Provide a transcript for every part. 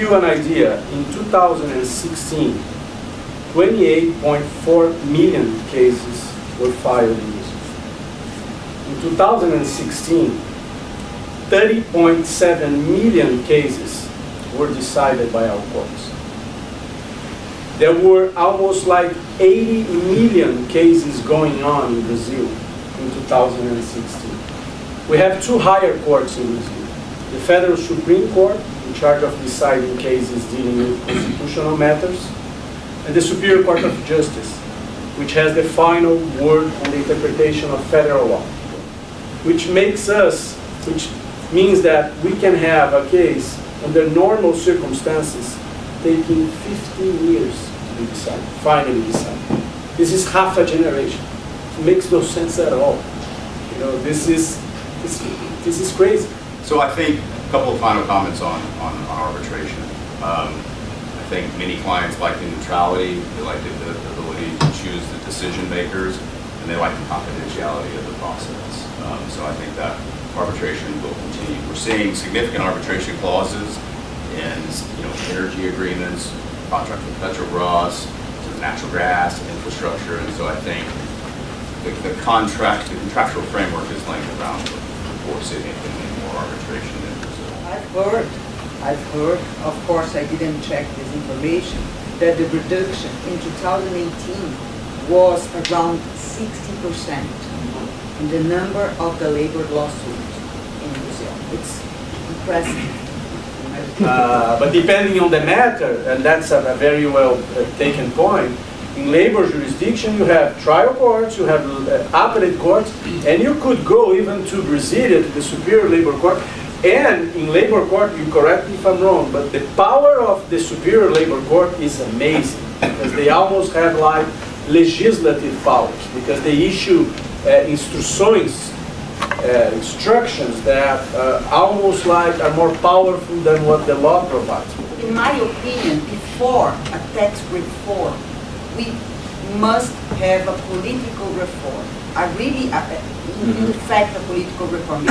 you an idea, in 2016, 28.4 million cases were filed in Brazil. In 2016, 30.7 million cases were decided by our courts. There were almost like 80 million cases going on in Brazil in 2016. We have two higher courts in Brazil. The Federal Supreme Court, in charge of deciding cases dealing with constitutional matters, and the Superior Court of Justice, which has the final word on the interpretation of federal law, which means that we can have a case under normal circumstances taking 15 years to be decided, finally decided. This is half a generation. It makes no sense at all. You know, this is crazy. So I think a couple of final comments on arbitration. I think many clients like the neutrality, they like the ability to choose the decision makers, and they like the confidentiality of the process. So I think that arbitration will continue. We're seeing significant arbitration clauses in energy agreements, contracts with Petrobras, natural gas, infrastructure, and so I think the contractual framework is laying the groundwork for significantly more arbitration in Brazil. I've heard, of course I didn't check this information, that the reduction in 2018 was around 60% in the number of the labor lawsuits in Brazil. It's impressive. But depending on the matter, and that's a very well taken point, in labor jurisdiction you have trial courts, you have appellate courts, and you could go even to Brasilia, to the Superior Labor Court. And in labor court, you correct me if I'm wrong, but the power of the Superior Labor Court is amazing, because they almost have like legislative powers, because they issue instructions that almost like are more powerful than what the law provides. In my opinion, before a tax reform, we must have a political reform. In fact, a political reform.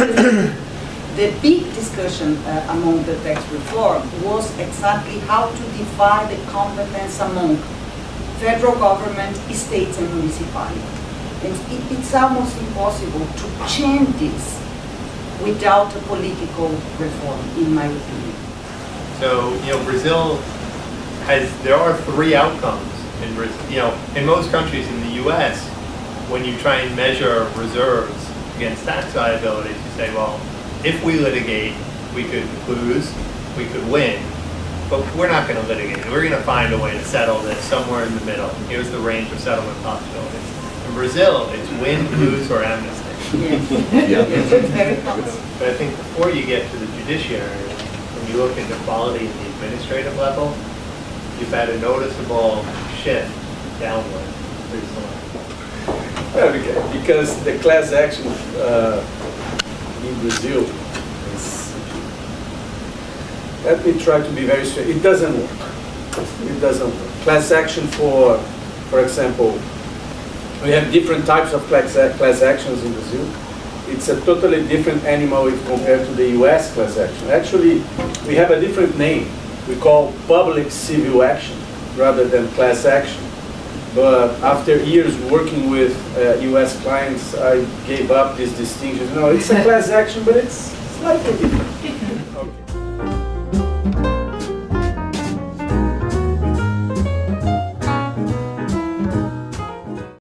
The big discussion among the tax reform was exactly how to divide the competence among federal government, states, and municipalities. And it's almost impossible to change this without a political reform, in my opinion. So, Brazil there are three outcomes in Brazil. In most countries in the U.S., when you try and measure reserves against tax liabilities, you say, well, if we litigate, we could lose, we could win, but we're not going to litigate. We're going to find a way to settle this somewhere in the middle. Here's the range of settlement possibilities. In Brazil, it's win, lose, or amnesty. It's very common. But I think before you get to the judiciary, when you look into quality at the administrative level, you've had a noticeable shift downward recently. Because the class action in Brazil is, let me try to be very straight, it doesn't work. It doesn't work. Class action for example, we have different types of class actions in Brazil. It's a totally different animal if compared to the US class action. Actually, we have a different name. We call public civil action rather than class action. But after years working with US clients, I gave up this distinction. No, it's a class action, but it's slightly different.